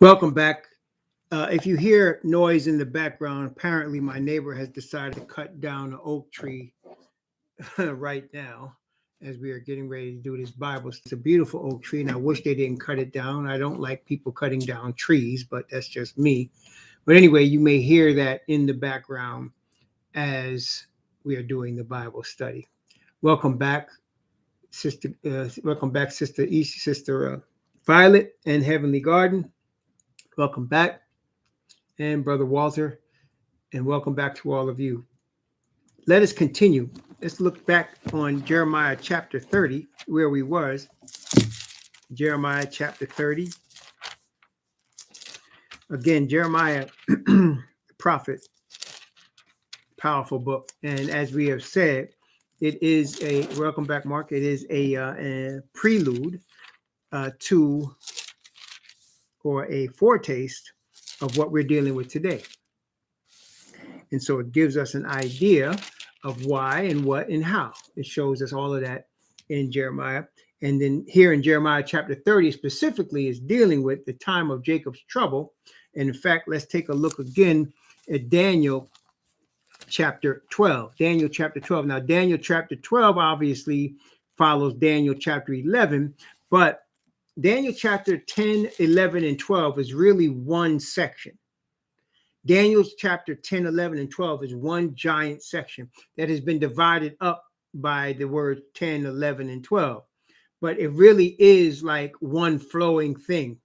Welcome back. If you hear noise in the background, apparently my neighbor has decided to cut down an oak tree right now as we are getting ready to do this Bible. It's a beautiful oak tree, and I wish they didn't cut it down. I don't like people cutting down trees, but that's just me. But anyway, you may hear that in the background as we are doing the Bible study. Welcome back, sister. Welcome back, sister East, sister Violet, and Heavenly Garden. Welcome back, and brother Walter, and welcome back to all of you. Let us continue. Let's look back on Jeremiah chapter 30, where we was. Jeremiah chapter 30. Again, Jeremiah, prophet, powerful book. And as we have said, it is a, welcome back, Mark, it is a prelude to, or a foretaste of what we're dealing with today. And so it gives us an idea of why and what and how. It shows us all of that in Jeremiah. And then here in Jeremiah chapter 30 specifically is dealing with the time of Jacob's trouble. And in fact, let's take a look again at Daniel chapter 12. Daniel chapter 12. Now, Daniel chapter 12 obviously follows Daniel chapter 11, but Daniel chapter 10, 11, and 12 is really one section. Daniel's chapter 10, 11, and 12 is one giant section that has been divided up by the word 10, 11, and 12. But it really is like one flowing thing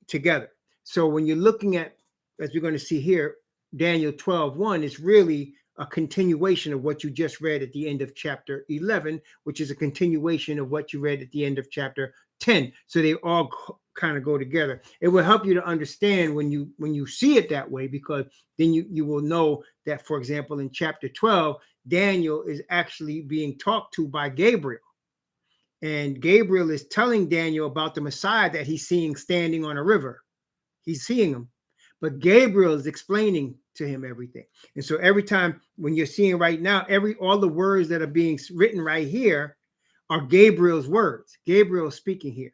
together. So when you're looking at, as we're going to see here, Daniel 12:1 is really a continuation of what you just read at the end of chapter 11, which is a continuation of what you read at the end of chapter 10. So they all kind of go together. It will help you to understand when you see it that way, because then you will know that, for example, in chapter 12, Daniel is actually being talked to by Gabriel. And Gabriel is telling Daniel about the Messiah that he's seeing standing on a river. He's seeing him. But Gabriel is explaining to him everything. And so every time when you're seeing right now, all the words that are being written right here are Gabriel's words. Gabriel is speaking here.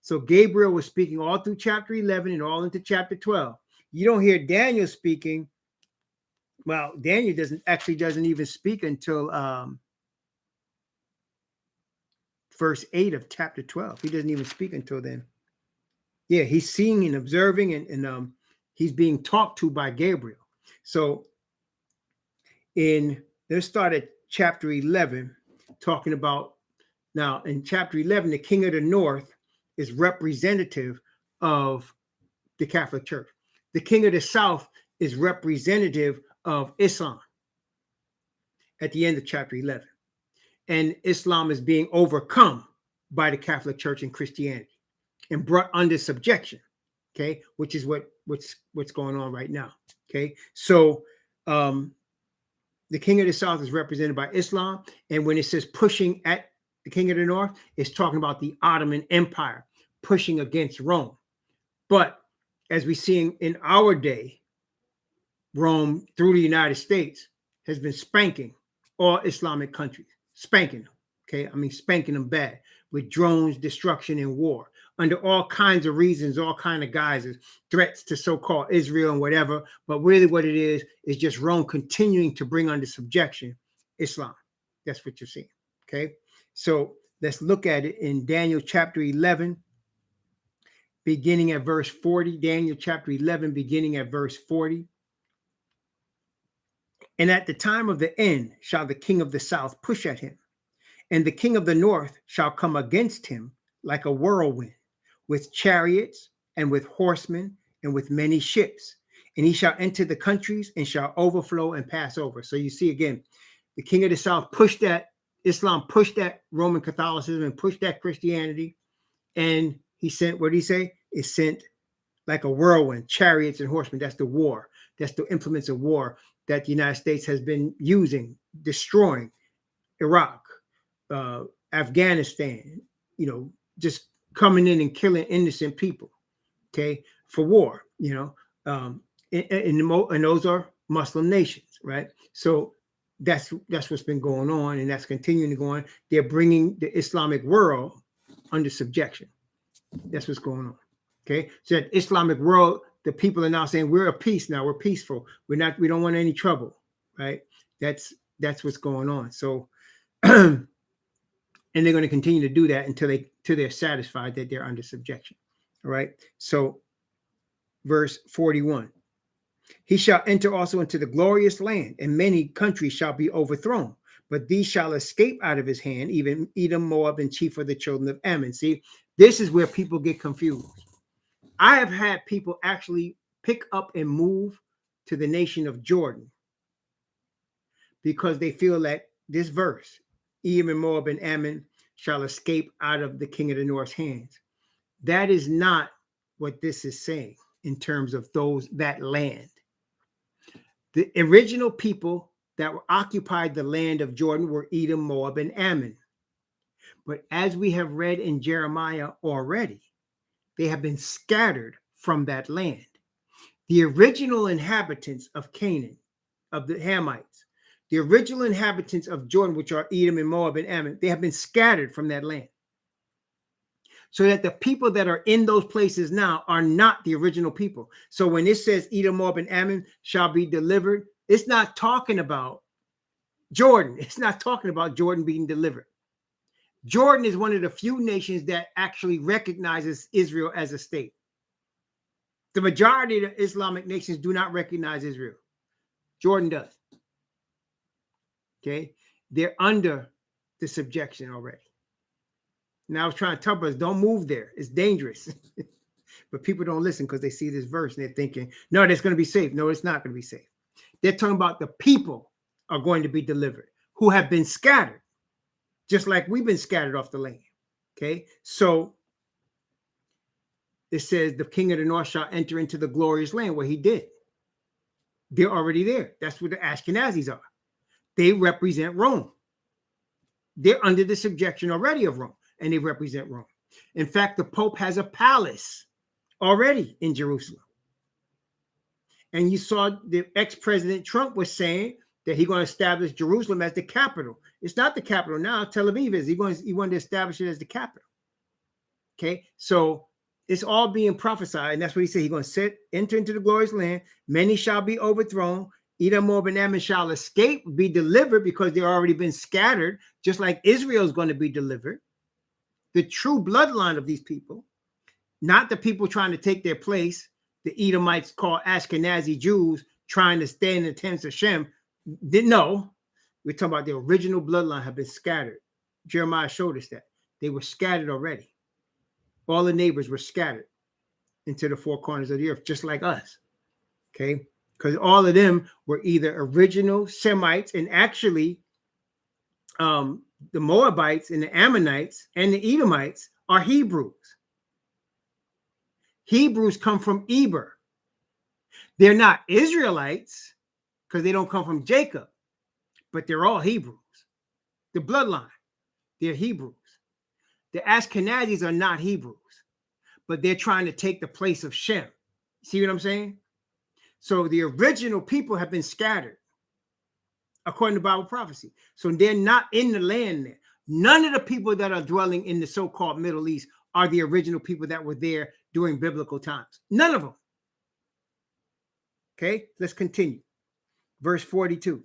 So Gabriel was speaking all through chapter 11 and all into chapter 12. You don't hear Daniel speaking. Well, Daniel doesn't even speak until verse 8 of chapter 12. He doesn't even speak until then. Yeah, he's seeing and observing, and he's being talked to by Gabriel. So let's start at chapter 11, talking about, now in chapter 11, the king of the north is representative of the Catholic Church. The king of the south is representative of Islam at the end of chapter 11. And Islam is being overcome by the Catholic Church and Christianity and brought under subjection, okay, which is what's going on right now, okay? So the king of the south is represented by Islam, and when it says pushing at the king of the north, it's talking about the Ottoman Empire pushing against Rome. But as we see in our day, Rome, through the United States, has been spanking all Islamic countries, spanking them, okay? I mean, spanking them bad with drones, destruction, and war, under all kinds of reasons, all kinds of guises, threats to so-called Israel and whatever. But really what it is just Rome continuing to bring under subjection Islam. That's what you're seeing, okay? So let's look at it in Daniel chapter 11, beginning at verse 40. Daniel chapter 11, beginning at verse 40. And at the time of the end shall the king of the south push at him, and the king of the north shall come against him like a whirlwind, with chariots and with horsemen and with many ships. And he shall enter the countries and shall overflow and pass over. So you see again, the king of the south pushed that Islam, pushed that Roman Catholicism, and pushed that Christianity. And he sent, what did he say? It sent like a whirlwind, chariots and horsemen. That's the war. That's the implements of war that the United States has been using, destroying Iraq, Afghanistan, just coming in and killing innocent people, okay, for war, and those are Muslim nations, right? So that's what's been going on, and that's continuing to go on. They're bringing the Islamic world under subjection. That's what's going on, Okay, so that Islamic world, the people are now saying we're at peace now. We're peaceful. We don't want any trouble, right? That's what's going on. So, and they're going to continue to do that until they're satisfied that they're under subjection. All right. So, verse 41. He shall enter also into the glorious land, and many countries shall be overthrown. But these shall escape out of his hand, even Edom, Moab, and chief of the children of Ammon. See, this is where people get confused. I have had people actually pick up and move to the nation of Jordan because they feel that this verse, Edom and Moab and Ammon shall escape out of the king of the north's hands. That is not what this is saying in terms of that land. The original people that occupied the land of Jordan were Edom, Moab, and Ammon. But as we have read in Jeremiah already, they have been scattered from that land. The original inhabitants of Canaan, of the Hamites, the original inhabitants of Jordan, which are Edom and Moab and Ammon, they have been scattered from that land. So that the people that are in those places now are not the original people. So when it says Edom, Moab, and Ammon shall be delivered, it's not talking about Jordan. It's not talking about Jordan being delivered. Jordan is one of the few nations that actually recognizes Israel as a state. The majority of the Islamic nations do not recognize Israel. Jordan does. Okay? They're under the subjection already. Now I was trying to tell us, don't move there. It's dangerous. But people don't listen because they see this verse and they're thinking, no, that's going to be safe. No, it's not going to be safe. They're talking about the people are going to be delivered who have been scattered, just like we've been scattered off the land. Okay? So it says the king of the north shall enter into the glorious land where he did. They're already there. That's where the Ashkenazis are. They represent Rome. They're under the subjection already of Rome, and they represent Rome. In fact, the Pope has a palace already in Jerusalem. And you saw the ex-president Trump was saying that he's going to establish Jerusalem as the capital. It's not the capital now. Tel Aviv is. He wanted to establish it as the capital. Okay, so it's all being prophesied, and that's what he said. He's going to enter into the glorious land. Many shall be overthrown. Edom, Moab, and Ammon shall escape, be delivered, because they've already been scattered, just like Israel is going to be delivered. The true bloodline of these people, not the people trying to take their place, the Edomites called Ashkenazi Jews trying to stay in the tents of Shem. No, we're talking about the original bloodline have been scattered. Jeremiah showed us that. They were scattered already. All the neighbors were scattered into the four corners of the earth, just like us. Okay? Because all of them were either original Semites, and actually the Moabites and the Ammonites and the Edomites are Hebrews. Hebrews come from Eber. They're not Israelites because they don't come from Jacob, but they're all Hebrews. The bloodline, they're Hebrews. The Ashkenazis are not Hebrews, but they're trying to take the place of Shem. See what I'm saying? So the original people have been scattered according to Bible prophecy. So they're not in the land there. None of the people that are dwelling in the so-called Middle East are the original people that were there during biblical times. None of them. Okay, let's continue. Verse 42.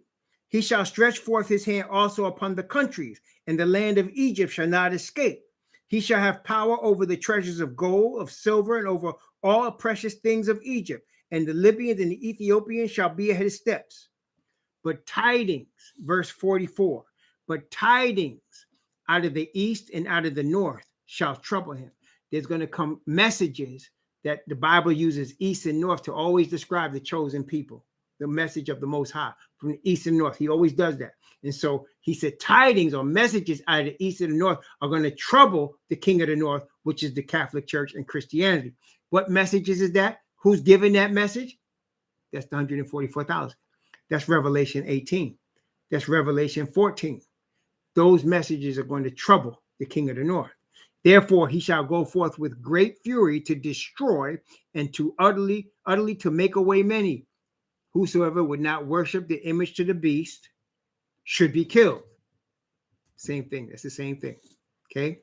He shall stretch forth his hand also upon the countries, and the land of Egypt shall not escape. He shall have power over the treasures of gold, of silver, and over all precious things of Egypt. And the Libyans and the Ethiopians shall be at his steps. But tidings, verse 44, but tidings out of the east and out of the north shall trouble him. There's going to come messages that the Bible uses east and north to always describe the chosen people, the message of the Most High from the east and north. He always does that. And so he said tidings or messages out of the east and the north are going to trouble the king of the north, which is the Catholic Church and Christianity. What messages is that? Who's giving that message? That's the 144,000. That's Revelation 18. That's Revelation 14. Those messages are going to trouble the king of the north. Therefore, he shall go forth with great fury to destroy and to utterly to make away many. Whosoever would not worship the image to the beast should be killed. Same thing. That's the same thing. Okay.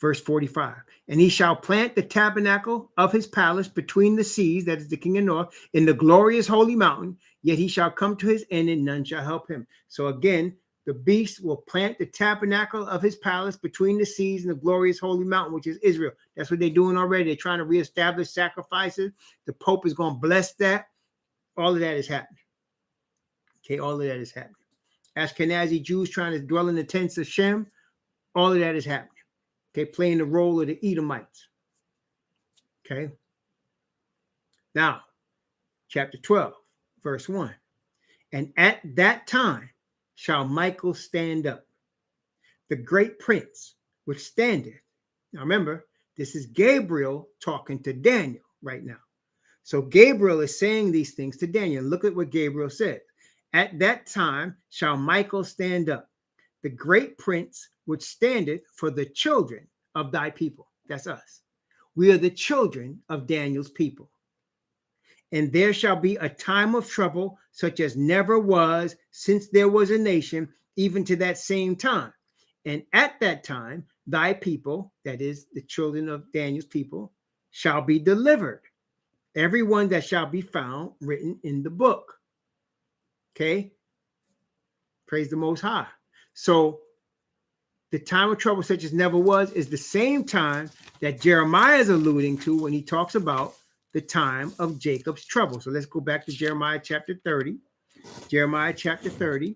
Verse 45. And he shall plant the tabernacle of his palace between the seas, that is the king of north, in the glorious holy mountain. Yet he shall come to his end, and none shall help him. So again, the beast will plant the tabernacle of his palace between the seas and the glorious holy mountain, which is Israel. That's what they're doing already. They're trying to reestablish sacrifices. The Pope is going to bless that. All of that is happening. Okay, all of that is happening. Ashkenazi Jews trying to dwell in the tents of Shem. All of that is happening. Okay, playing the role of the Edomites. Okay. Now, chapter 12, verse 1. And at that time shall Michael stand up, the great prince, which standeth. Now remember, this is Gabriel talking to Daniel right now. So Gabriel is saying these things to Daniel. Look at what Gabriel said. At that time shall Michael stand up, the great prince, which standeth for the children of thy people. That's us. We are the children of Daniel's people. And there shall be a time of trouble, such as never was since there was a nation, even to that same time. And at that time, thy people, that is the children of Daniel's people, shall be delivered. Everyone that shall be found written in the book. Okay? Praise the Most High. So the time of trouble such as never was is the same time that Jeremiah is alluding to when he talks about the time of Jacob's trouble. So let's go back to Jeremiah chapter 30. Jeremiah chapter 30.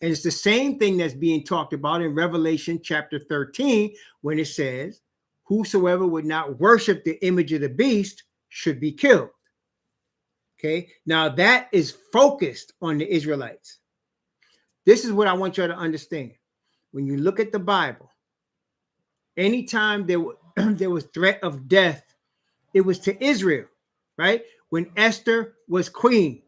And it's the same thing that's being talked about in Revelation chapter 13 when it says, whosoever would not worship the image of the beast should be killed. Okay, now that is focused on the Israelites. This is what I want you to understand. When you look at the Bible, anytime there was threat of death, it was to Israel, right? When Esther was queen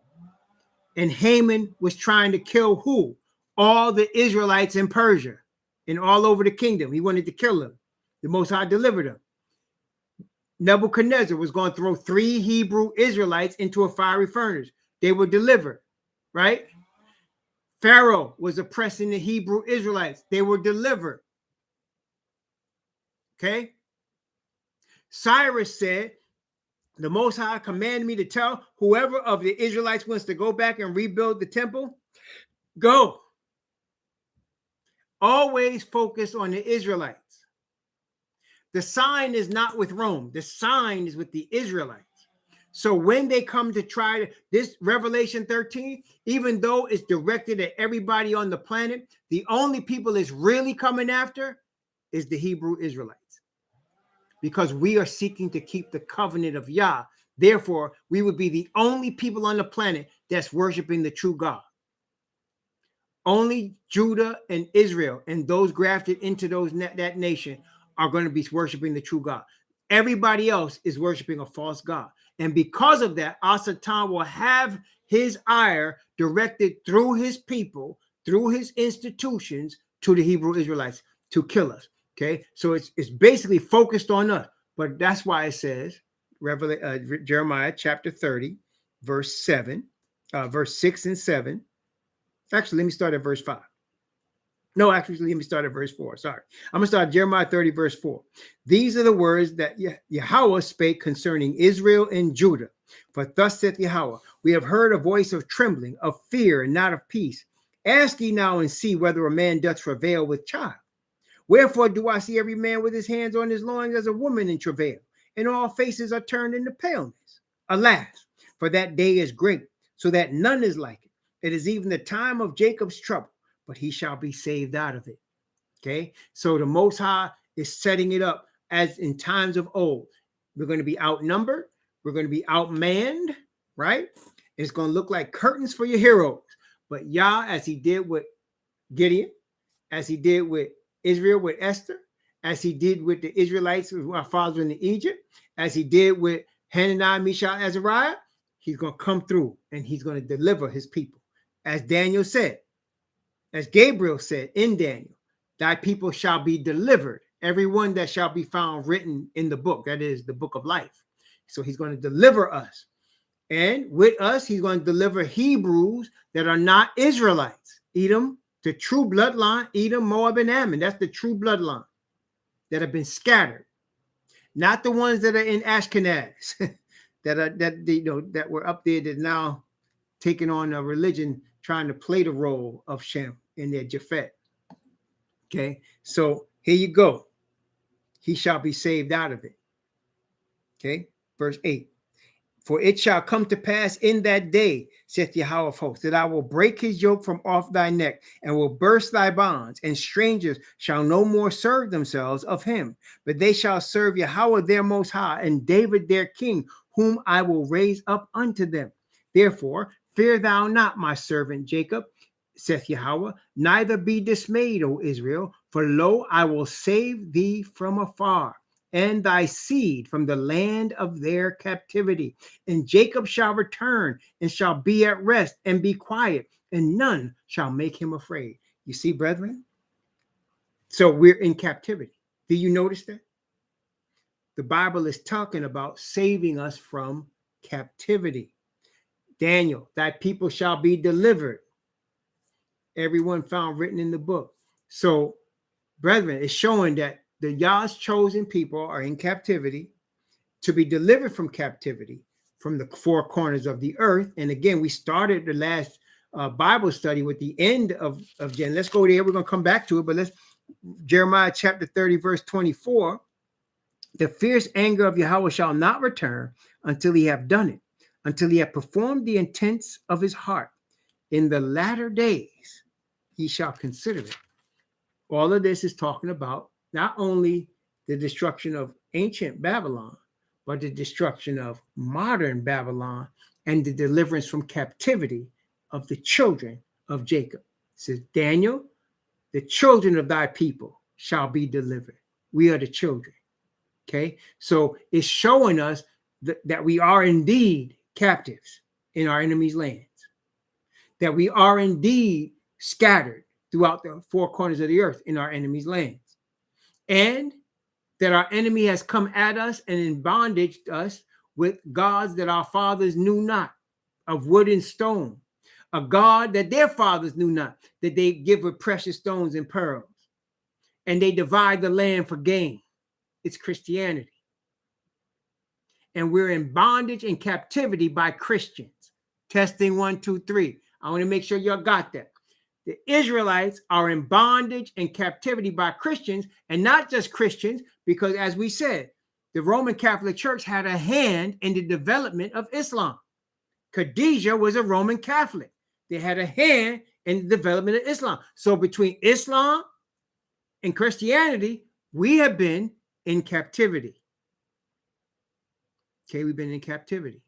and Haman was trying to kill who? All the Israelites in Persia and all over the kingdom. He wanted to kill them. The Most High delivered them. Nebuchadnezzar was going to throw 3 Hebrew Israelites into a fiery furnace. They were delivered, right? Pharaoh was oppressing the Hebrew Israelites. They were delivered. Okay? Cyrus said, the Most High commanded me to tell whoever of the Israelites wants to go back and rebuild the temple, go. Always focus on the Israelites. The sign is not with Rome. The sign is with the Israelites. So when they come to try this Revelation 13, even though it's directed at everybody on the planet, the only people it's really coming after is the Hebrew Israelites. Because we are seeking to keep the covenant of Yah. Therefore, we would be the only people on the planet that's worshiping the true God. Only Judah and Israel and those grafted into that nation are going to be worshiping the true God. Everybody else is worshiping a false God. And because of that, Satan will have his ire directed through his people, through his institutions to the Hebrew Israelites to kill us. Okay, so it's basically focused on us. But that's why it says, Jeremiah chapter 30, verse 7, verse 6 and 7. Actually, let me start at verse 5. No, actually, let me start at verse 4. Sorry. I'm going to start Jeremiah 30, verse 4. These are the words that Yahweh spake concerning Israel and Judah. For thus saith Yahweh, we have heard a voice of trembling, of fear, and not of peace. Ask ye now and see whether a man doth travail with child. Wherefore do I see every man with his hands on his loins as a woman in travail, and all faces are turned into paleness. Alas, for that day is great, so that none is like it. It is even the time of Jacob's trouble, but he shall be saved out of it. Okay, so the Most High is setting it up as in times of old. We're going to be outnumbered. We're going to be outmanned, right? It's going to look like curtains for your heroes. But Yah, as he did with Gideon, as he did with Israel with Esther, as he did with the Israelites who are fathers in Egypt, as he did with Hananiah, Mishael, Azariah, he's going to come through and he's going to deliver his people. As Daniel said, as Gabriel said in Daniel, thy people shall be delivered, everyone that shall be found written in the book, that is the book of life. So he's going to deliver us. And with us, he's going to deliver Hebrews that are not Israelites. Edom, the true bloodline, Edom, Moab, and Ammon. That's the true bloodline. that have been scattered, not the ones that are in Ashkenaz, that were up there that now taking on a religion trying to play the role of Shem in their Japhet. Okay, so here you go. He shall be saved out of it. Okay, verse 8. For it shall come to pass in that day, saith Yahweh of hosts, that I will break his yoke from off thy neck and will burst thy bonds, and strangers shall no more serve themselves of him, but they shall serve Yahweh their most high, and David their king, whom I will raise up unto them. Therefore, fear thou not, my servant Jacob, saith Yahweh, neither be dismayed, O Israel, for lo, I will save thee from afar, and thy seed from the land of their captivity. And Jacob shall return and shall be at rest and be quiet, and none shall make him afraid. You see, brethren? So we're in captivity. Do you notice that? The Bible is talking about saving us from captivity. Daniel, thy people shall be delivered. Everyone found written in the book. So, brethren, it's showing that the Yah's chosen people are in captivity to be delivered from captivity from the four corners of the earth. And again, we started the last Bible study with the end of Gen. Let's go there. We're going to come back to it, but let's Jeremiah chapter 30, verse 24. The fierce anger of Yahweh shall not return until he have done it, until he have performed the intents of his heart. In the latter days, he shall consider it. All of this is talking about not only the destruction of ancient Babylon, but the destruction of modern Babylon and the deliverance from captivity of the children of Jacob. It says, Daniel, the children of thy people shall be delivered. We are the children. Okay, so it's showing us that we are indeed captives in our enemy's lands, that we are indeed scattered throughout the four corners of the earth in our enemy's lands, and that our enemy has come at us and in bondage us with gods that our fathers knew not, of wood and stone, a God that their fathers knew not, that they give with precious stones and pearls, and they divide the land for gain. It's Christianity. And we're in bondage and captivity by Christians. Testing 1, 2, 3. I want to make sure y'all got that. The Israelites are in bondage and captivity by Christians, and not just Christians, because as we said, the Roman Catholic Church had a hand in the development of Islam. Khadijah was a Roman Catholic. They had a hand in the development of Islam. So between Islam and Christianity, we have been in captivity. Okay, we've been in captivity.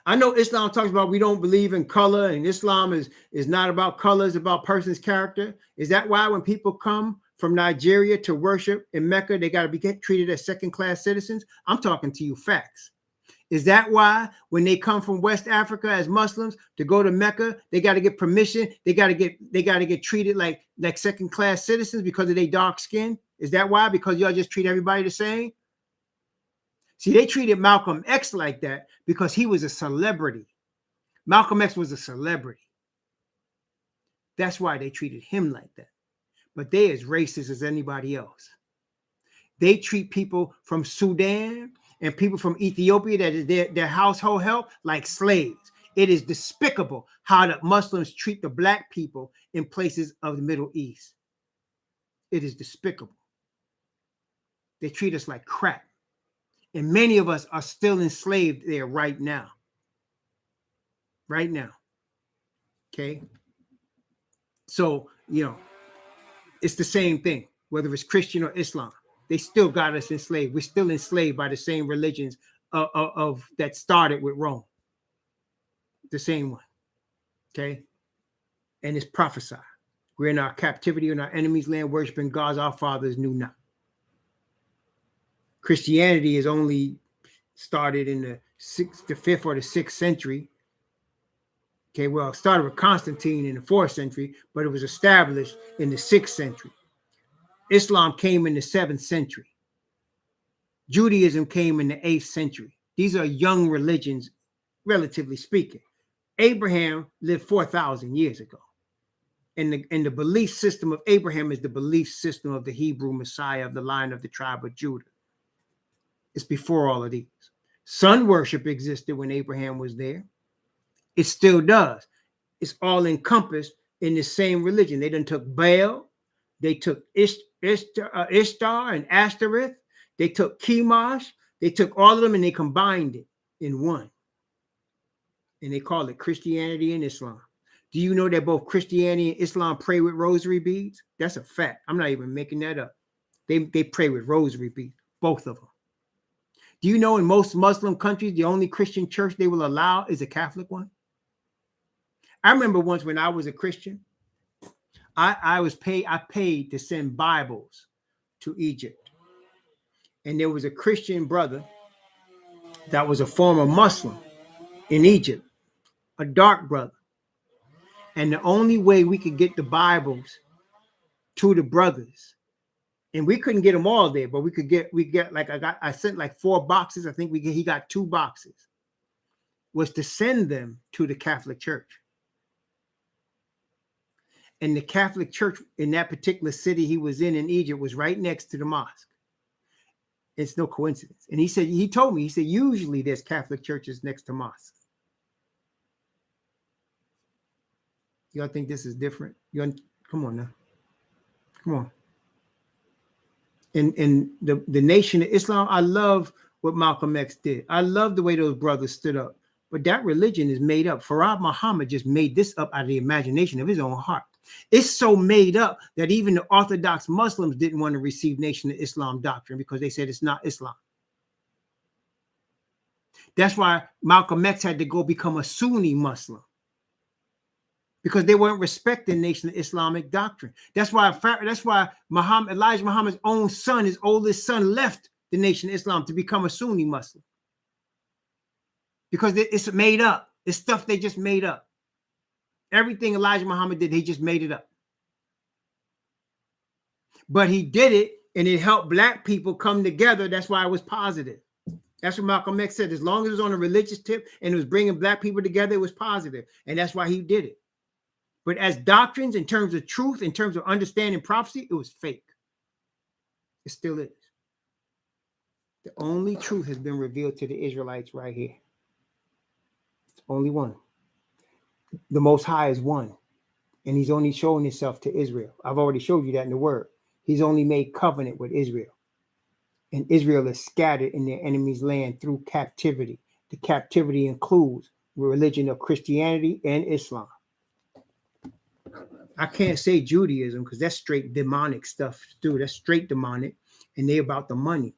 I know Islam talks about we don't believe in color, and Islam is not about color, it's about person's character. Is that why when people come from Nigeria to worship in Mecca, they got to be treated as second-class citizens? I'm talking to you facts. Is that why when they come from West Africa as Muslims to go to Mecca, they got to get permission? They got to get treated like second-class citizens because of their dark skin? Is that why? Because y'all just treat everybody the same? See, they treated Malcolm X like that because he was a celebrity. Malcolm X was a celebrity. That's why they treated him like that. But they as racist as anybody else. They treat people from Sudan and people from Ethiopia that is their household help like slaves. It is despicable how the Muslims treat the black people in places of the Middle East. It is despicable. They treat us like crap. And many of us are still enslaved there right now. Right now. Okay. So, it's the same thing, whether it's Christian or Islam. They still got us enslaved. We're still enslaved by the same religions of that started with Rome. The same one. Okay. And it's prophesied. We're in our captivity in our enemy's land, worshiping gods our fathers knew not. Christianity is only started in the 5th or the 6th century. Okay, well, it started with Constantine in the 4th century, but it was established in the 6th century. Islam came in the 7th century. Judaism came in the 8th century. These are young religions, relatively speaking. Abraham lived 4,000 years ago. And the belief system of Abraham is the belief system of the Hebrew Messiah of the line of the tribe of Judah. It's before all of these. Sun worship existed when Abraham was there. It still does. It's all encompassed in the same religion. They done took Baal, they took Ishtar and Ashtoreth, they took Chemosh, they took all of them and they combined it in one. And they call it Christianity and Islam. Do you know that both Christianity and Islam pray with rosary beads? That's a fact. I'm not even making that up. They pray with rosary beads, both of them. Do you know in most Muslim countries, the only Christian church they will allow is a Catholic one? I remember once when I was a Christian, I paid to send Bibles to Egypt. And there was a Christian brother that was a former Muslim in Egypt, a dark brother. And the only way we could get the Bibles to the brothers, and we couldn't get them all there, but we get like I sent like 4 boxes. I think he got 2 boxes, was to send them to the Catholic Church. And the Catholic Church in that particular city he was in Egypt was right next to the mosque. It's no coincidence. And he told me, usually there's Catholic churches next to mosques. Y'all think this is different? Come on now. Come on. In the Nation of Islam, I love what Malcolm X did. I love the way those brothers stood up. But that religion is made up. Farad Muhammad just made this up out of the imagination of his own heart. It's so made up that even the Orthodox Muslims didn't want to receive Nation of Islam doctrine because they said it's not Islam. That's why Malcolm X had to go become a Sunni Muslim, because they weren't respecting Nation of Islamic doctrine. That's why Elijah Muhammad's own son, his oldest son, left the Nation of Islam to become a Sunni Muslim. Because it's made up. It's stuff they just made up. Everything Elijah Muhammad did, he just made it up. But he did it, and it helped black people come together. That's why it was positive. That's what Malcolm X said. As long as it was on a religious tip and it was bringing black people together, it was positive. And that's why he did it. But as doctrines, in terms of truth, in terms of understanding prophecy, it was fake. It still is. The only truth has been revealed to the Israelites right here. It's only one. The Most High is one. And he's only showing himself to Israel. I've already showed you that in the word. He's only made covenant with Israel. And Israel is scattered in their enemy's land through captivity. The captivity includes the religion of Christianity and Islam. I can't say Judaism because that's straight demonic stuff too. That's straight demonic. And they're about the money.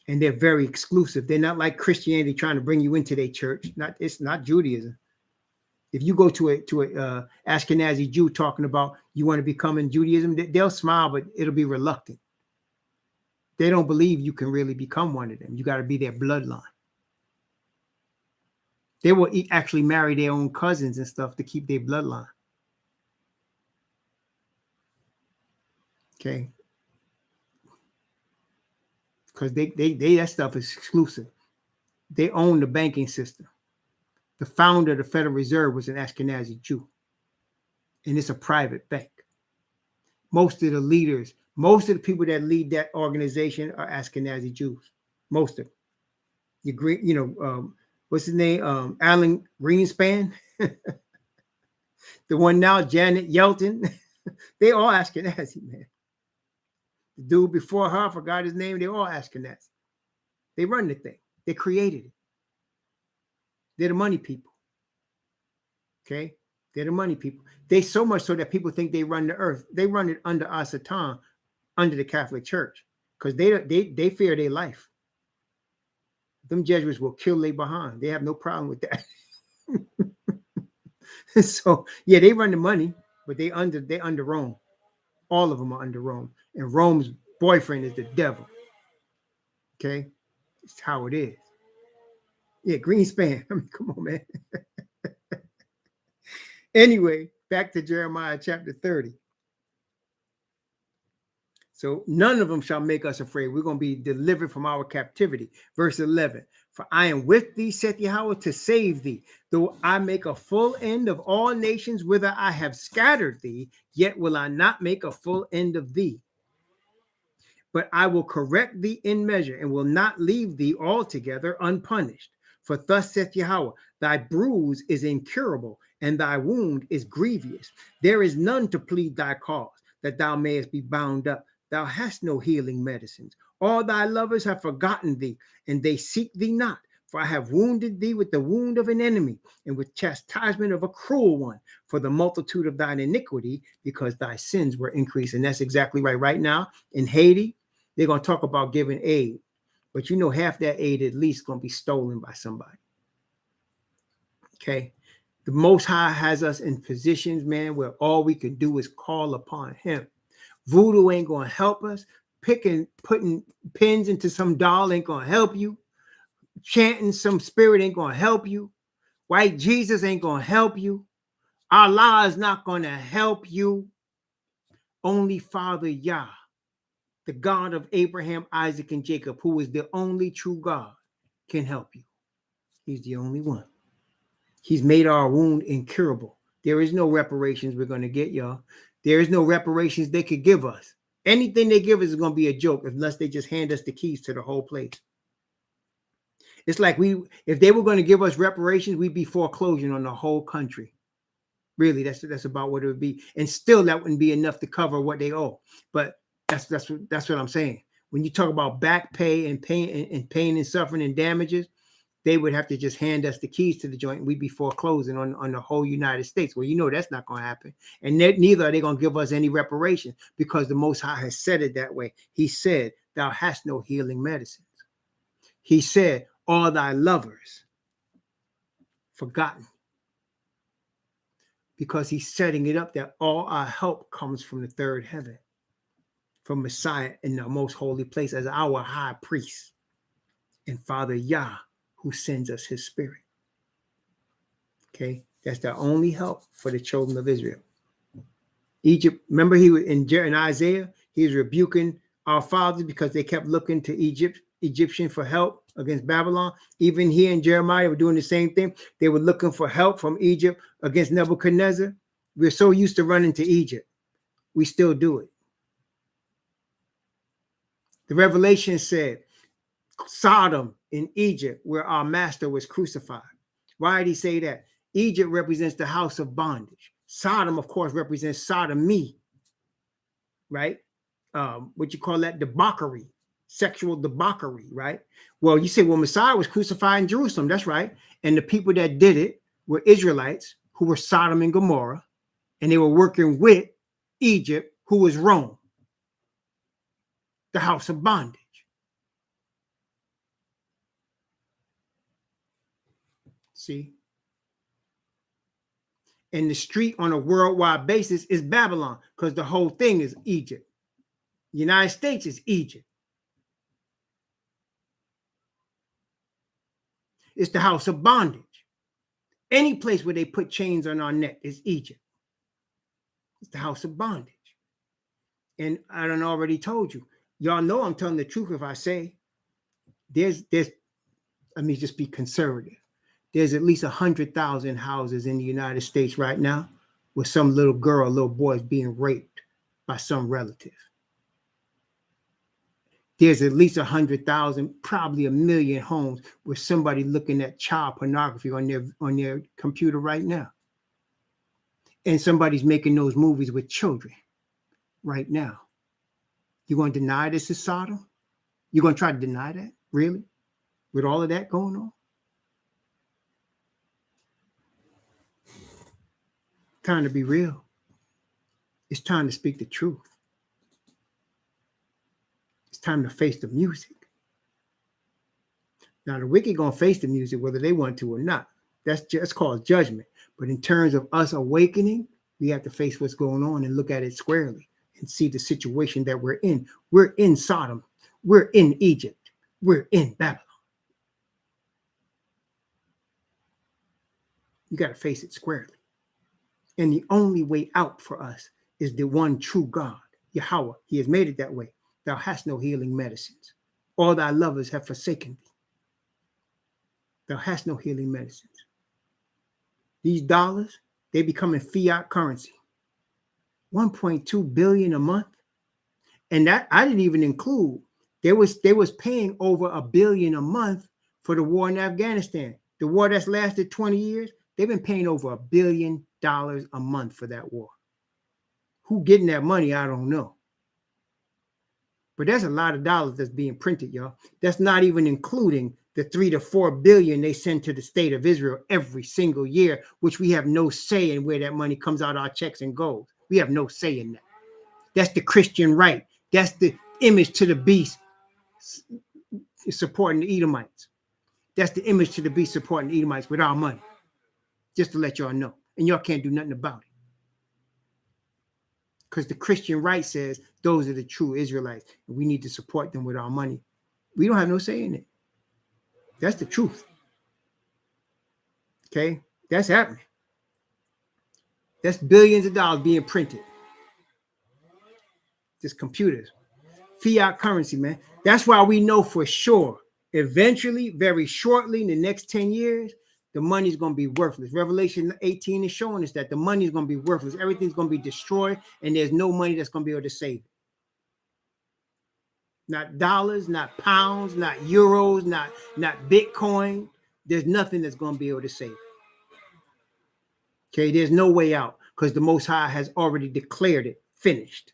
And they're very exclusive. They're not like Christianity trying to bring you into their church. It's not Judaism. If you go to a Ashkenazi Jew talking about you want to become in Judaism, they'll smile, but it'll be reluctant. They don't believe you can really become one of them. You got to be their bloodline. They will actually marry their own cousins and stuff to keep their bloodline. Okay. Because they that stuff is exclusive. They own the banking system. The founder of the Federal Reserve was an Ashkenazi Jew. And it's a private bank. Most of the leaders, most of the people that lead that organization are Ashkenazi Jews. Most of them. What's his name? Alan Greenspan. The one now, Janet Yelton. They all Ashkenazi, man. The dude before her, I forgot his name. They all Ashkenazi. They run the thing. They created it. They're the money people. Okay? They're the money people. They so much so that people think they run the earth. They run it under Satan, under the Catholic Church, because they fear their life. Them Jesuits will kill they behind. They have no problem with that. So yeah, they run the money, but they under Rome. All of them are under Rome, and Rome's boyfriend is the devil. Okay, it's how it is. Yeah, Greenspan. I mean, come on, man. Anyway, back to Jeremiah chapter 30. So none of them shall make us afraid. We're going to be delivered from our captivity. Verse 11. For I am with thee, saith Yahweh, to save thee. Though I make a full end of all nations whither I have scattered thee, yet will I not make a full end of thee. But I will correct thee in measure, and will not leave thee altogether unpunished. For thus saith Yahweh, thy bruise is incurable, and thy wound is grievous. There is none to plead thy cause, that thou mayest be bound up. Thou hast no healing medicines. All thy lovers have forgotten thee, and they seek thee not. For I have wounded thee with the wound of an enemy, and with chastisement of a cruel one, for the multitude of thine iniquity, because thy sins were increased. And that's exactly right. Right now in Haiti, they're going to talk about giving aid, but you know half that aid at least going to be stolen by somebody. Okay. The Most High has us in positions, man, where all we can do is call upon him. Voodoo ain't going to help us. Putting pins into some doll ain't going to help you. Chanting some spirit ain't going to help you. White Jesus ain't going to help you. Allah is not going to help you. Only Father Yah, the God of Abraham, Isaac, and Jacob, who is the only true God, can help you. He's the only one. He's made our wound incurable. There is no reparations we're going to get, y'all. There is no reparations they could give us. Anything they give us is going to be a joke unless they just hand us the keys to the whole place. It's like if they were going to give us reparations, we'd be foreclosing on the whole country. Really, that's about what it would be. And still that wouldn't be enough to cover what they owe. But that's what I'm saying. When you talk about back pay and pain and suffering and damages, they would have to just hand us the keys to the joint and we'd be foreclosing on the whole United States. Well, you know that's not going to happen. And neither are they going to give us any reparation, because the Most High has said it that way. He said, thou hast no healing medicines. He said, all thy lovers forgotten. Because he's setting it up that all our help comes from the third heaven, from Messiah in the most holy place as our high priest, and Father Yah, who sends us his spirit. Okay, that's the only help for the children of Israel. Egypt, remember he was in Isaiah, he was rebuking our fathers because they kept looking to Egyptian for help against Babylon. Even here in Jeremiah, we're doing the same thing. They were looking for help from Egypt against Nebuchadnezzar. We're so used to running to Egypt. We still do it. The Revelation said, Sodom in Egypt, where our master was crucified. Why did he say that? Egypt represents the house of bondage. Sodom, of course, represents sodomy, right? What you call that? Debauchery, sexual debauchery, right? Well, you say, well, Messiah was crucified in Jerusalem. That's right. And the people that did it were Israelites who were Sodom and Gomorrah, and they were working with Egypt, who was Rome, the house of bondage. See? And the street on a worldwide basis is Babylon, because the whole thing is Egypt. The United States is Egypt. It's the house of bondage. Any place where they put chains on our neck is Egypt. It's the house of bondage. And I done already told you. Y'all know I'm telling the truth if I say there's let me just be conservative. There's at least 100,000 houses in the United States right now where some little girl, little boy is being raped by some relative. There's at least 100,000, probably 1 million homes where somebody looking at child pornography on their computer right now. And somebody's making those movies with children right now. You going to deny this is Sodom? You going to try to deny that? Really? With all of that going on? Time to be real. It's time to speak the truth. It's time to face the music. Now, the wicked going to face the music whether they want to or not. That's just called judgment. But in terms of us awakening, we have to face what's going on and look at it squarely and see the situation that we're in. We're in Sodom. We're in Egypt. We're in Babylon. You got to face it squarely. And the only way out for us is the one true God, Yahweh. He has made it that way. Thou hast no healing medicines. All thy lovers have forsaken thee. There has no healing medicines. These dollars, they becoming fiat currency. 1.2 billion a month. And that I didn't even include. They was paying over $1 billion a month for the war in Afghanistan. The war that's lasted 20 years, they've been paying over $1 billion a month for that war. Who getting that money, I don't know. But there's a lot of dollars that's being printed, y'all. That's not even including the 3 to 4 billion they send to the state of Israel every single year, which we have no say in where that money comes out of our checks and goes. We have no say in that. That's the Christian right. That's the image to the beast supporting the Edomites. That's the image to the beast supporting the Edomites with our money. Just to let y'all know. And y'all can't do nothing about it. Because the Christian right says those are the true Israelites. And we need to support them with our money. We don't have no say in it. That's the truth. Okay? That's happening. That's billions of dollars being printed. Just computers. Fiat currency, man. That's why we know for sure, eventually, very shortly, in the next 10 years, the money's going to be worthless. Revelation 18 is showing us that the money is going to be worthless. Everything's going to be destroyed, and there's no money that's going to be able to save it. Not dollars, not pounds, not euros, not Bitcoin. There's nothing that's going to be able to save it. Okay, there's no way out because the Most High has already declared it finished.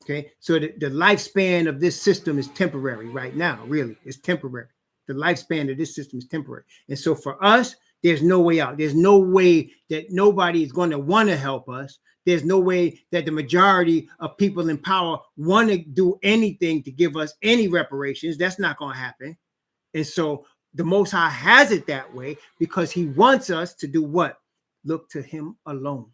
Okay, so the lifespan of this system is temporary right now, really. It's temporary. The lifespan of this system is temporary. And so for us, there's no way out. There's no way that nobody is going to want to help us. There's no way that the majority of people in power want to do anything to give us any reparations. That's not going to happen. And so the Most High has it that way because he wants us to do what? Look to him alone.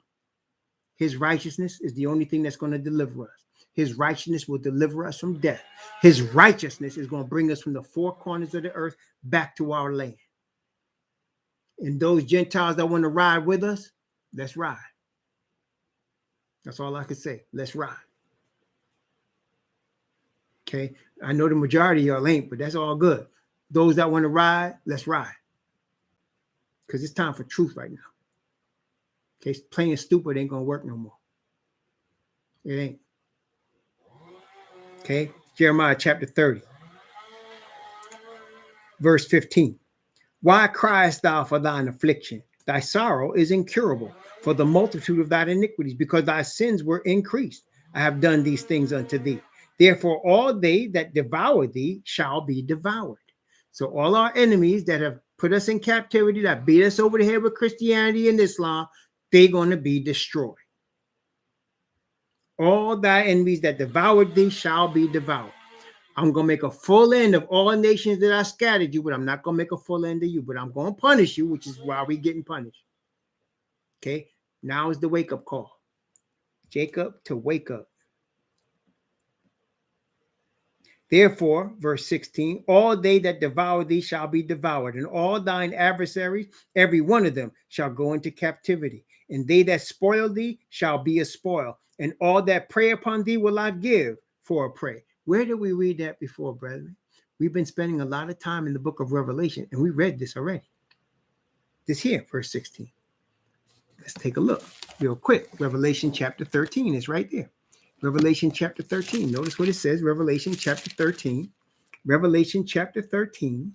His righteousness is the only thing that's going to deliver us. His righteousness will deliver us from death. His righteousness is going to bring us from the four corners of the earth back to our land. And those Gentiles that want to ride with us, let's ride. That's all I can say. Let's ride. Okay. I know the majority of y'all ain't, but that's all good. Those that want to ride, let's ride. Because it's time for truth right now. Okay. Plain and stupid ain't going to work no more. It ain't. Okay. Jeremiah chapter 30, verse 15. Why criest thou for thine affliction? Thy sorrow is incurable for the multitude of thy iniquities, because thy sins were increased. I have done these things unto thee. Therefore, all they that devour thee shall be devoured. So all our enemies that have put us in captivity, that beat us over the head with Christianity and Islam, they're going to be destroyed. All thy enemies that devoured thee shall be devoured. I'm going to make a full end of all nations that I scattered you, but I'm not going to make a full end of you, but I'm going to punish you, which is why we're getting punished. Okay, now is the wake-up call. Jacob, to wake up. Therefore, verse 16, all they that devour thee shall be devoured, and all thine adversaries, every one of them, shall go into captivity. And they that spoil thee shall be a spoil, and all that prey upon thee will I give for a prey. Where did we read that before, brethren? We've been spending a lot of time in the book of Revelation, and we read this already. This here, verse 16. Let's take a look real quick. Revelation chapter 13 is right there. Revelation chapter 13. Notice what it says. Revelation chapter 13. Revelation chapter 13.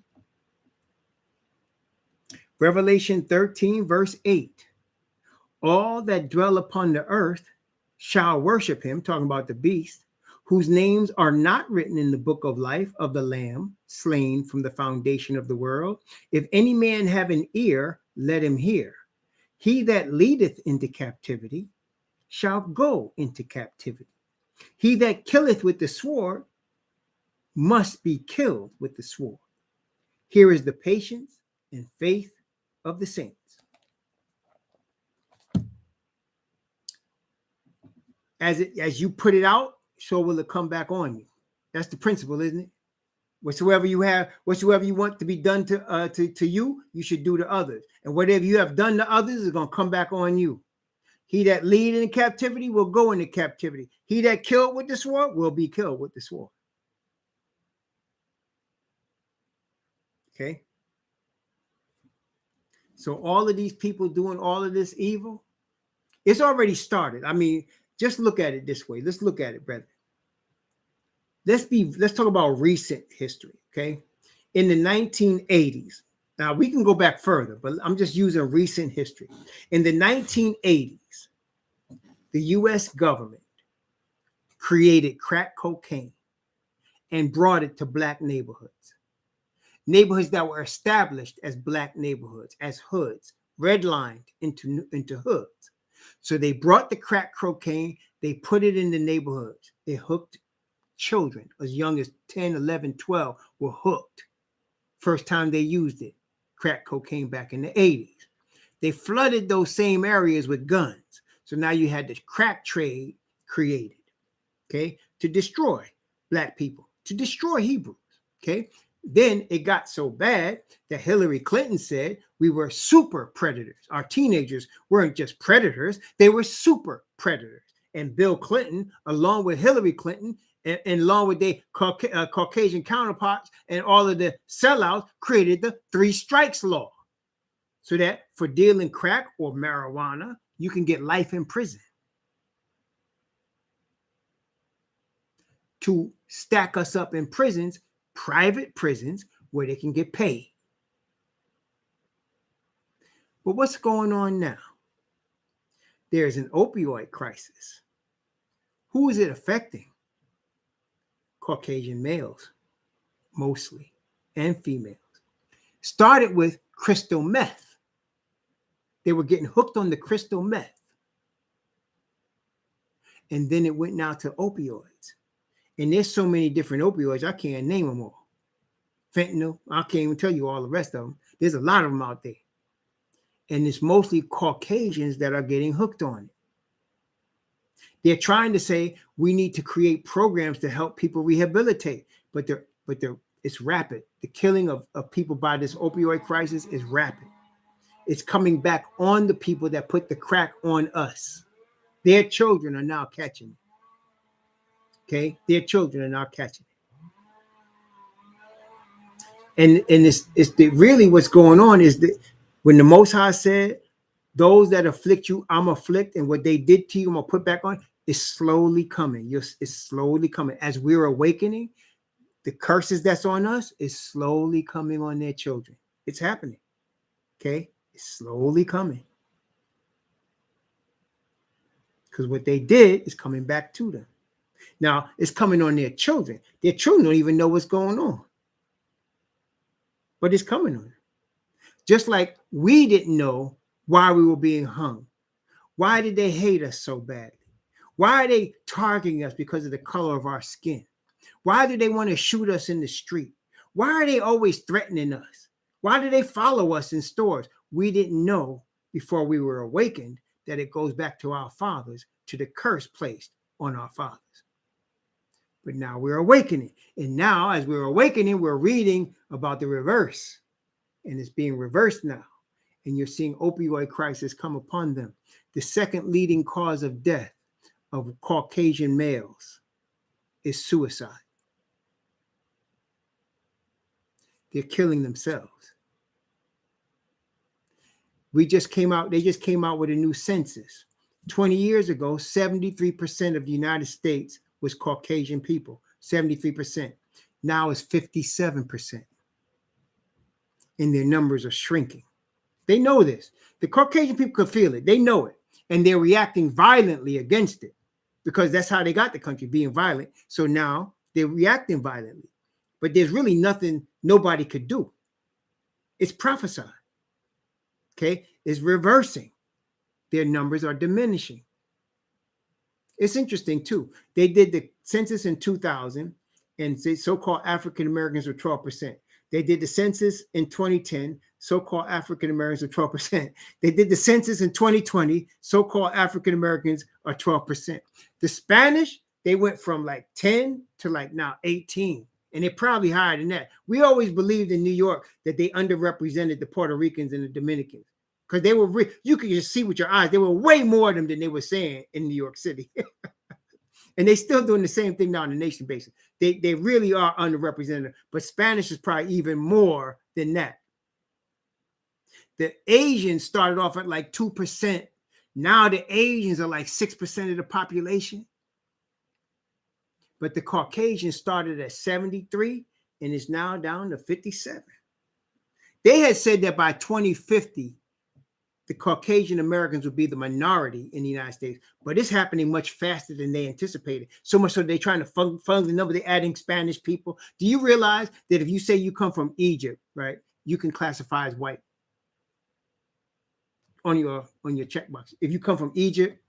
Revelation 13, verse 8. All that dwell upon the earth shall worship him, talking about the beast, whose names are not written in the book of life of the Lamb, slain from the foundation of the world. If any man have an ear, let him hear. He that leadeth into captivity shall go into captivity. He that killeth with the sword must be killed with the sword. Here is the patience and faith of the saints. As you put it out, so will it come back on you. That's the principle, isn't it? Whatsoever you want to be done to you, you should do to others. And whatever you have done to others is going to come back on you. He that lead in captivity will go into captivity. He that killed with the sword will be killed with the sword. Okay. So all of these people doing all of this evil, it's already started. I mean, just look at it this way. Let's look at it, brother. Let's talk about recent history, okay? In the 1980s, now we can go back further, but I'm just using recent history. In the 1980s, the US government created crack cocaine and brought it to black neighborhoods. Neighborhoods that were established as black neighborhoods, as hoods, redlined into hoods. So they brought the crack cocaine, they put it in the neighborhoods. It hooked children as young as 10, 11, 12 were hooked. First time they used it, crack cocaine back in the 80s. They flooded those same areas with guns. So now you had the crack trade created, okay, to destroy black people, to destroy Hebrews, okay? Then it got so bad that Hillary Clinton said we were super predators. Our teenagers weren't just predators, they were super predators. And Bill Clinton, along with Hillary Clinton, and along with their Caucasian counterparts and all of the sellouts, created the 3 strikes law. So that for dealing crack or marijuana, you can get life in prison. To stack us up in prisons, private prisons, where they can get paid. But what's going on now? There's an opioid crisis. Who is it affecting? Caucasian males, mostly, and females. Started with crystal meth. They were getting hooked on the crystal meth. And then it went now to opioids. And there's so many different opioids, I can't name them all. Fentanyl, I can't even tell you all the rest of them. There's a lot of them out there. And it's mostly Caucasians that are getting hooked on it. They're trying to say we need to create programs to help people rehabilitate, but it's rapid. The killing of people by this opioid crisis is rapid. It's coming back on the people that put the crack on us. Their children are now catching it. Okay, their children are now catching it. And really what's going on is that when the Most High said, those that afflict you, I'm afflict, and what they did to you, I'm gonna put back on, it's slowly coming. It's slowly coming. As we're awakening, the curses that's on us is slowly coming on their children. It's happening. Okay, it's slowly coming. Because what they did is coming back to them. Now, it's coming on their children. Their children don't even know what's going on. But it's coming on them. Just like we didn't know why we were being hung. Why did they hate us so badly? Why are they targeting us because of the color of our skin? Why do they want to shoot us in the street? Why are they always threatening us? Why do they follow us in stores? We didn't know before we were awakened that it goes back to our fathers, to the curse placed on our fathers. But now we're awakening. And now, as we're awakening, we're reading about the reverse. And it's being reversed now. And you're seeing opioid crisis come upon them. The second leading cause of death of Caucasian males is suicide. They're killing themselves. They just came out with a new census. 20 years ago, 73% of the United States was Caucasian people, 73%. Now it's 57%. And their numbers are shrinking. They know this. The Caucasian people can feel it. They know it. And they're reacting violently against it because that's how they got the country, being violent. So now they're reacting violently. But there's really nothing nobody could do. It's prophesied. Okay? It's reversing. Their numbers are diminishing. It's interesting too. They did the census in 2000 and so-called African Americans were 12%. They did the census in 2010, so-called African Americans are 12%. They did the census in 2020, so-called African Americans are 12%. The Spanish, they went from like 10 to like now 18, and they're probably higher than that. We always believed in New York that they underrepresented the Puerto Ricans and the Dominicans because they were, you could just see with your eyes, there were way more of them than they were saying in New York City. And they still doing the same thing now on a nation basis. They really are underrepresented, but Spanish is probably even more than that. The Asians started off at like 2%. Now the Asians are like 6% of the population. But the Caucasians started at 73 and is now down to 57. They had said that by 2050, the Caucasian Americans would be the minority in the United States, but it's happening much faster than they anticipated. So much so they're trying to fund the number. They're adding Spanish people. Do you realize that if you say you come from Egypt, right, you can classify as white on your checkbox? If you come from Egypt,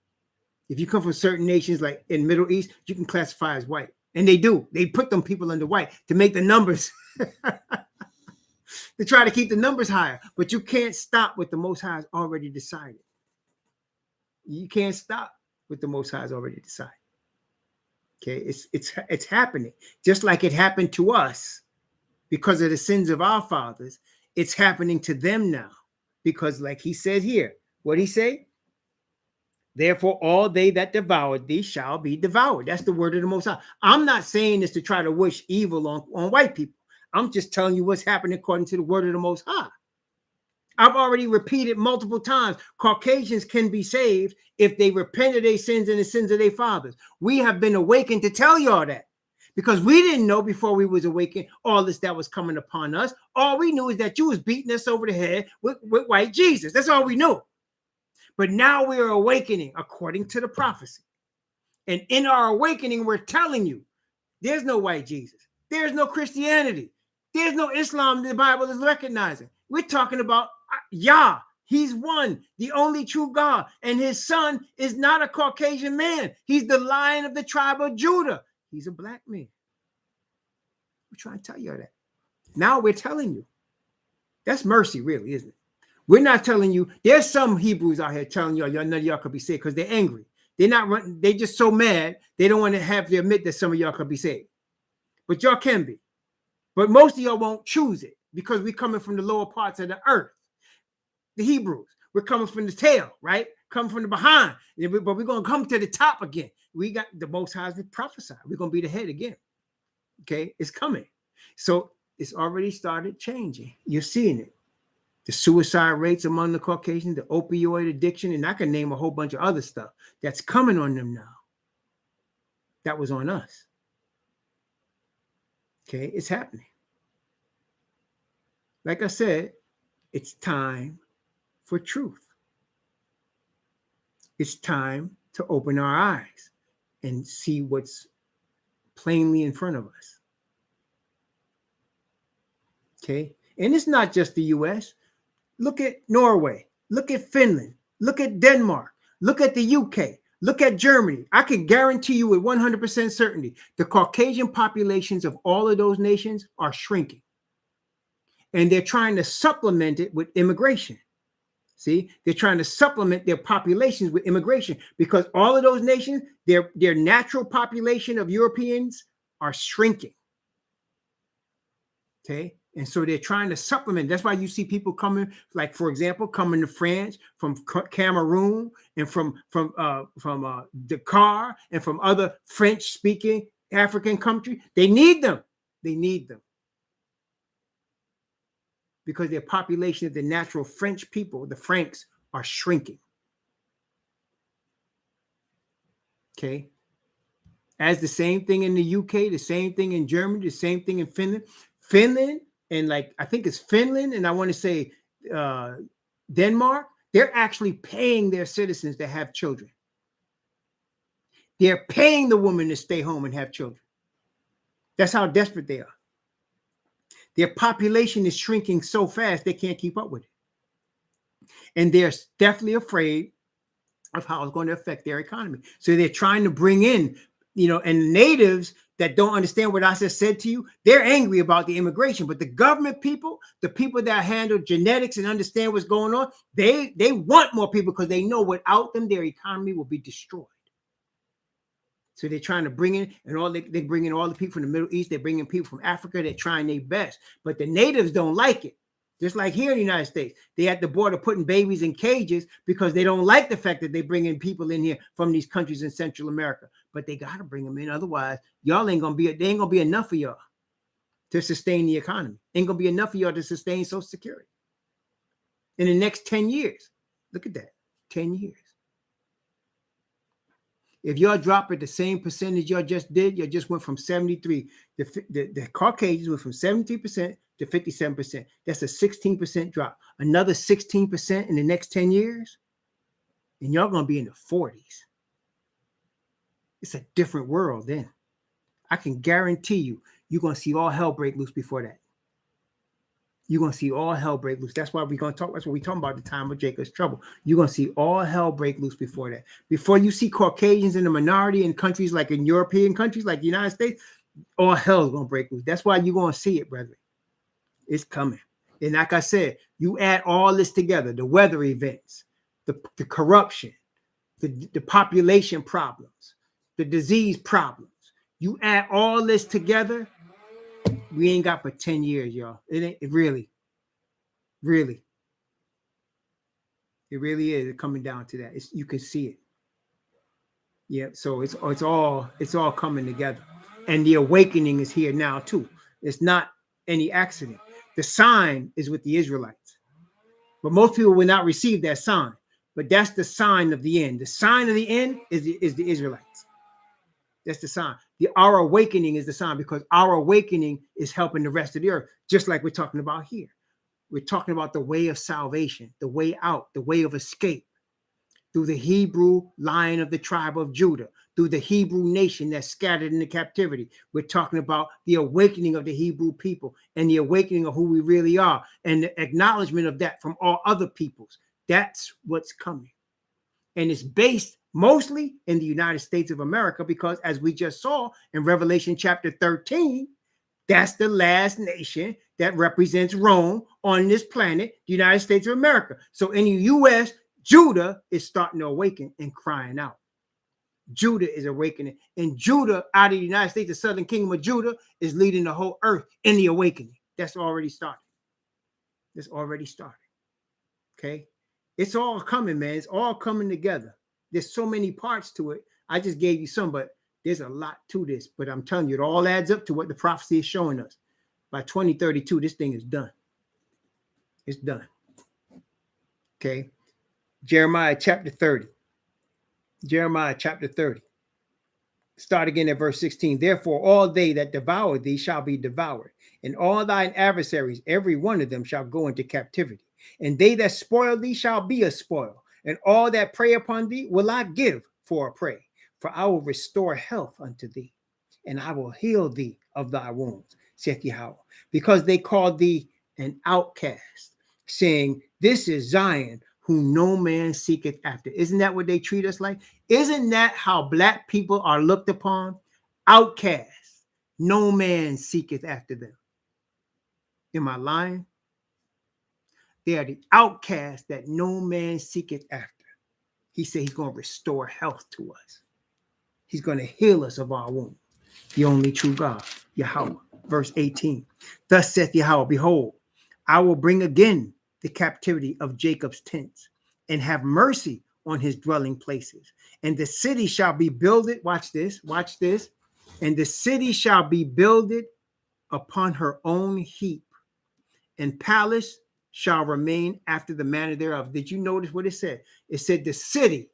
if you come from certain nations like in Middle East, you can classify as white, and they do. They put them people under white to make the numbers. To try to keep the numbers higher, but you can't stop what the Most High has already decided. You can't stop what the Most High has already decided. Okay, it's happening just like it happened to us because of the sins of our fathers. It's happening to them now because, like he said here, what he say? Therefore, all they that devoured thee shall be devoured. That's the word of the Most High. I'm not saying this to try to wish evil on white people. I'm just telling you what's happening according to the word of the Most High. I've already repeated multiple times. Caucasians can be saved if they repent of their sins and the sins of their fathers. We have been awakened to tell y'all that because we didn't know before we was awakened all this that was coming upon us. All we knew is that you was beating us over the head with white Jesus. That's all we knew. But now we are awakening according to the prophecy. And in our awakening, we're telling you there's no white Jesus. There's no Christianity. There's no Islam the Bible is recognizing. We're talking about Yah. He's one, the only true God. And his son is not a Caucasian man. He's the Lion of the tribe of Judah. He's a black man. We're trying to tell you that. Now we're telling you. That's mercy, really, isn't it? We're not telling you. There's some Hebrews out here telling y'all, none of y'all could be saved because they're angry. They're not running. They're just so mad. They don't want to have to admit that some of y'all could be saved. But y'all can be. But most of y'all won't choose it because we're coming from the lower parts of the earth. The Hebrews, we're coming from the tail, right? Coming from the behind. But we're going to come to the top again. We got the Most High prophesied. We're going to be the head again. Okay? It's coming. So it's already started changing. You're seeing it. The suicide rates among the Caucasians, the opioid addiction, and I can name a whole bunch of other stuff that's coming on them now. That was on us. Okay, it's happening. Like I said, it's time for truth. It's time to open our eyes and see what's plainly in front of us. Okay, and it's not just the U.S. Look at Norway. Look at Finland. Look at Denmark. Look at the UK. Look at Germany. I can guarantee you with 100% certainty, the Caucasian populations of all of those nations are shrinking. And they're trying to supplement it with immigration. See, they're trying to supplement their populations with immigration because all of those nations, their natural population of Europeans are shrinking. Okay. And so they're trying to supplement. That's why you see people coming, like, for example, coming to France from Cameroon and from Dakar and from other French-speaking African countries. They need them. They need them. Because their population of the natural French people, the Franks, are shrinking. Okay. As the same thing in the UK, the same thing in Germany, the same thing in Finland. Finland, and like I think it's Finland, and I want to say Denmark, they're actually paying their citizens to have children. They're paying the woman to stay home and have children. That's how desperate they are. Their population is shrinking so fast they can't keep up with it. And they're definitely afraid of how it's going to affect their economy. So they're trying to bring in, and natives that don't understand what I just said to you, they're angry about the immigration. But the government people, the people that handle genetics and understand what's going on, they want more people because they know without them, their economy will be destroyed. So they're trying to bring in, and they bring in all the people from the Middle East. They're bringing people from Africa. They're trying their best. But the natives don't like it. Just like here in the United States, they at the border putting babies in cages because they don't like the fact that they bring in people in here from these countries in Central America. But they got to bring them in. Otherwise, y'all ain't going to be enough for y'all to sustain the economy. Ain't going to be enough for y'all to sustain Social Security. in the next 10 years. Look at that, 10 years. If y'all drop it the same percentage y'all just did, you just went from 73. The Caucasians went from 73% to 57%. That's a 16% drop. Another 16% in the next 10 years, and y'all going to be in the 40s. It's a different world then. I can guarantee you're going to see all hell break loose before that. You're going to see all hell break loose. That's why we're going to talk. That's what we're talking about, the time of Jacob's trouble. You're going to see all hell break loose before that. Before you see Caucasians in the minority in countries like in European countries like the United States, all hell is going to break loose. That's why you're going to see it, brethren. It's coming. And like I said, you add all this together, the weather events, the corruption, the population problems, the disease problems. You add all this together, we ain't got for 10 years, y'all. It really is. It's coming down to that. You can see it. Yeah, so it's all coming together. And the awakening is here now too. It's not any accident. The sign is with the Israelites. But most people will not receive that sign. But that's the sign of the end. The sign of the end is the Israelites. That's the sign. Our awakening is the sign, because our awakening is helping the rest of the earth, just like we're talking about here. We're talking about the way of salvation, the way out, the way of escape through the Hebrew lion of the tribe of Judah, through the Hebrew nation that's scattered into captivity. We're talking about the awakening of the Hebrew people and the awakening of who we really are and the acknowledgement of that from all other peoples. That's what's coming. And it's based mostly in the United States of America, because as we just saw in Revelation chapter 13, that's the last nation that represents Rome on this planet, the United States of America. So in the U.S., Judah is starting to awaken and crying out. Judah is awakening. And Judah, out of the United States, the southern kingdom of Judah, is leading the whole earth in the awakening. That's already started. It's already started. Okay? It's all coming, man. It's all coming together. There's so many parts to it. I just gave you some, but there's a lot to this. But I'm telling you, it all adds up to what the prophecy is showing us. By 2032, this thing is done. It's done. Okay? Jeremiah chapter 30. Jeremiah chapter 30. Start again at verse 16. Therefore, all they that devour thee shall be devoured, and all thine adversaries, every one of them, shall go into captivity. And they that spoil thee shall be a spoil, and all that prey upon thee will I give for a prey. For I will restore health unto thee, and I will heal thee of thy wounds, saith Yahweh. Because they called thee an outcast, saying, this is Zion, whom no man seeketh after. Isn't that what they treat us like? Isn't that how black people are looked upon? Outcasts. No man seeketh after them. Am I lying? They are the outcasts that no man seeketh after. He said he's going to restore health to us. He's going to heal us of our wounds. The only true God, Yahweh. Verse 18. Thus saith Yahweh, behold, I will bring again the captivity of Jacob's tents, and have mercy on his dwelling places. And the city shall be builded. Watch this. And the city shall be builded upon her own heap, and palace shall remain after the manner thereof. Did you notice what it said? It said the city,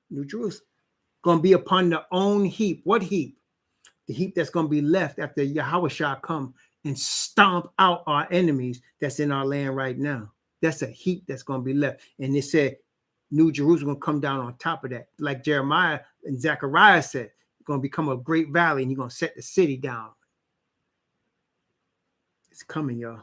New Jerusalem, going to be upon their own heap. What heap? The heap that's going to be left after Yahweh shall come and stomp out our enemies that's in our land right now. That's a heap that's going to be left. And it said New Jerusalem going to come down on top of that. Like Jeremiah and Zechariah said, it's going to become a great valley, and he's going to set the city down. It's coming, y'all.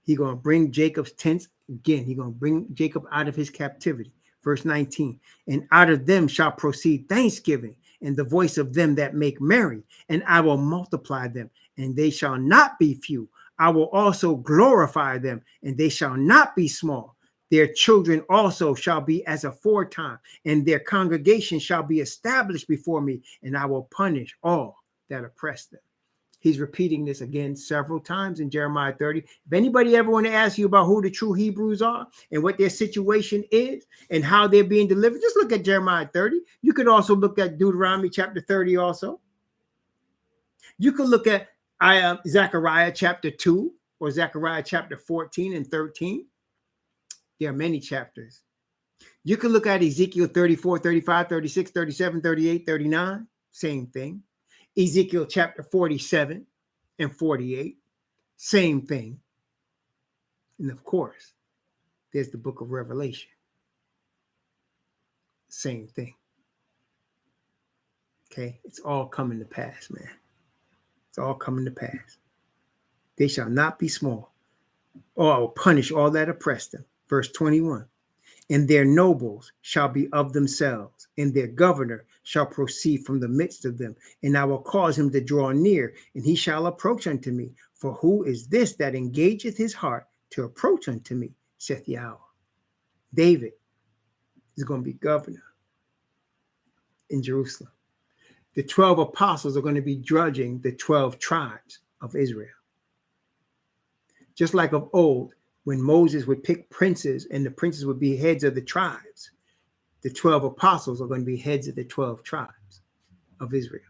He's going to bring Jacob's tents again. He's going to bring Jacob out of his captivity. Verse 19, and out of them shall proceed thanksgiving and the voice of them that make merry, and I will multiply them, and they shall not be few. I will also glorify them, and they shall not be small. Their children also shall be as aforetime, and their congregation shall be established before me, and I will punish all that oppress them. He's repeating this again several times in Jeremiah 30. If anybody ever want to ask you about who the true Hebrews are and what their situation is and how they're being delivered, just look at Jeremiah 30. You could also look at Deuteronomy chapter 30 also. You could look at Zechariah chapter 2. or Zechariah chapter 14 and 13. There are many chapters. You can look at Ezekiel 34, 35, 36, 37, 38, 39. Same thing. Ezekiel chapter 47 and 48. Same thing. And of course, there's the book of Revelation. Same thing. Okay? It's all coming to pass, man. It's all coming to pass. They shall not be small, or I will punish all that oppress them. Verse 21. And their nobles shall be of themselves, and their governor shall proceed from the midst of them. And I will cause him to draw near, and he shall approach unto me. For who is this that engageth his heart to approach unto me, saith Yahweh? David is going to be governor in Jerusalem. The 12 apostles are going to be judging the 12 tribes of Israel. Just like of old, when Moses would pick princes and the princes would be heads of the tribes, the 12 apostles are going to be heads of the 12 tribes of Israel.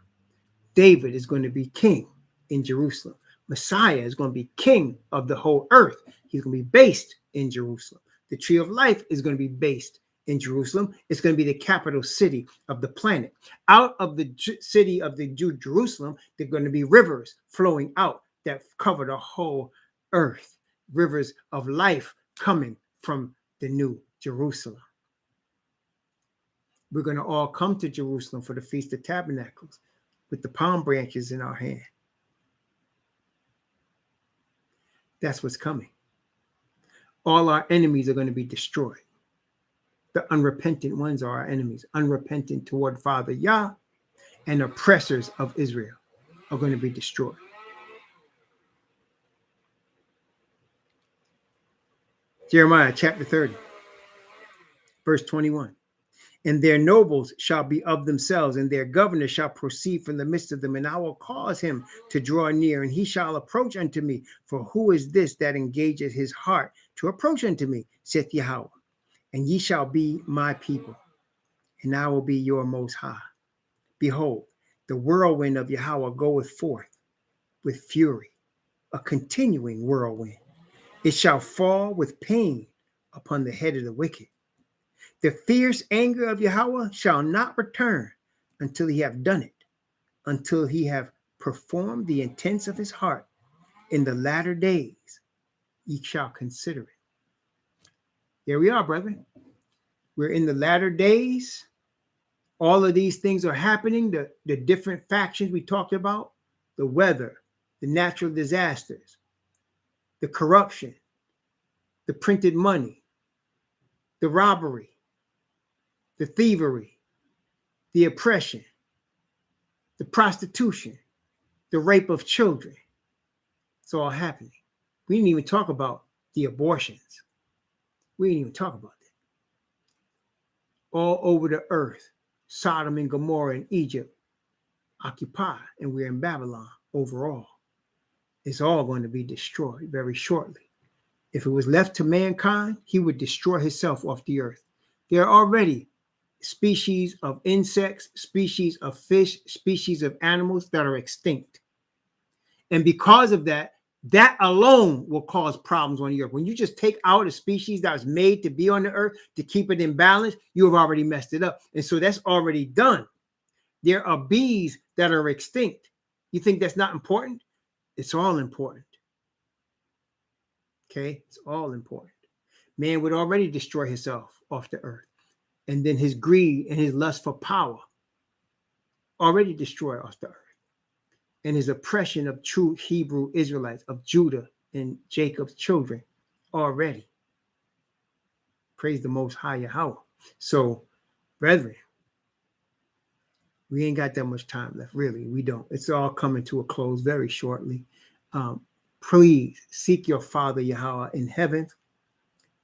David is going to be king in Jerusalem. Messiah is going to be king of the whole earth. He's going to be based in Jerusalem. The tree of life is going to be based in Jerusalem. It's going to be the capital city of the planet. Out of the city of the Jerusalem, there are going to be rivers flowing out that cover the whole earth. Rivers of life coming from the new Jerusalem. We're going to all come to Jerusalem for the Feast of Tabernacles with the palm branches in our hand. That's what's coming. All our enemies are going to be destroyed. The unrepentant ones are our enemies. Unrepentant toward Father Yah and oppressors of Israel are going to be destroyed. Jeremiah chapter 30, verse 21. And their nobles shall be of themselves, and their governor shall proceed from the midst of them, and I will cause him to draw near, and he shall approach unto me. For who is this that engageth his heart to approach unto me, saith Yahweh? And ye shall be my people, and I will be your most high. Behold, the whirlwind of Yahweh goeth forth with fury, a continuing whirlwind. It shall fall with pain upon the head of the wicked. The fierce anger of Yahweh shall not return until he have done it, until he have performed the intents of his heart. In the latter days, ye shall consider it. Here we are, brethren. We're in the latter days. All of these things are happening. The different factions we talked about, the weather, the natural disasters, the corruption, the printed money, the robbery, the thievery, the oppression, the prostitution, the rape of children. It's all happening. We didn't even talk about the abortions. We didn't even talk about that. All over the earth, Sodom and Gomorrah in Egypt occupy, and we're in Babylon overall. It's all going to be destroyed very shortly. If it was left to mankind, he would destroy himself off the earth. There are already species of insects, species of fish, species of animals that are extinct. And because of that, that alone will cause problems on the earth. When you just take out a species that was made to be on the earth to keep it in balance, you have already messed it up. And so that's already done. There are bees that are extinct. You think that's not important? It's all important. Okay? It's all important. Man would already destroy himself off the earth. And then his greed and his lust for power already destroyed off the earth. And his oppression of true Hebrew Israelites, of Judah and Jacob's children already. Praise the Most High Yahweh. So, brethren, we ain't got that much time left. Really, we don't. It's all coming to a close very shortly. Please seek your Father Yahweh in heaven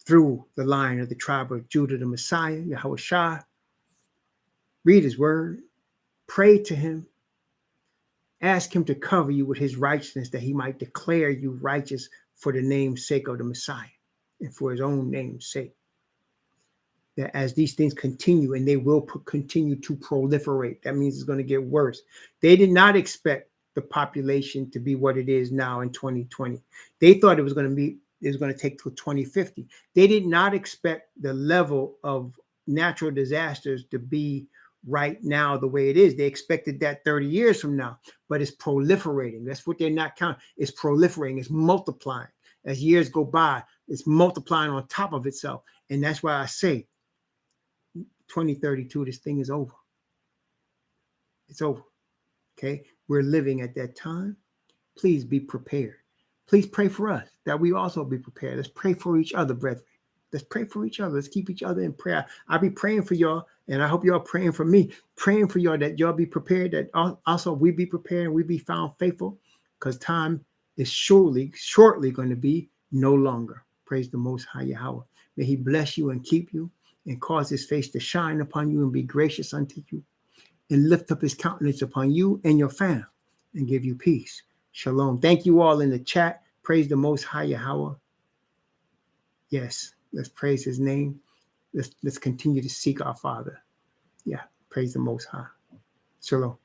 through the line of the tribe of Judah, the Messiah, Yahweh Shah. Read his word. Pray to him. Ask him to cover you with his righteousness, that he might declare you righteous for the name's sake of the Messiah and for his own name's sake. That as these things continue, and they will continue to proliferate, that means it's going to get worse. They did not expect the population to be what it is now in 2020. They thought it was going to take till 2050. They did not expect the level of natural disasters to be right now the way it is. They expected that 30 years from now, but it's proliferating. That's what they're not counting. It's proliferating. It's multiplying. As years go by, it's multiplying on top of itself. And that's why I say 2032, this thing is over. It's over. Okay. We're living at that time. Please be prepared. Please pray for us that we also be prepared. Let's pray for each other, brethren. Let's pray for each other. Let's keep each other in prayer. I'll be praying for y'all, and I hope y'all praying for me, praying for y'all that y'all be prepared, that also we be prepared and we be found faithful, because time is shortly going to be no longer. Praise the Most High Yahweh. May He bless you and keep you and cause His face to shine upon you and be gracious unto you and lift up His countenance upon you and your family and give you peace. Shalom. Thank you all in the chat. Praise the Most High Yahweh. Yes, let's praise His name. Let's continue to seek our Father. Yeah, praise the Most High. Shalom.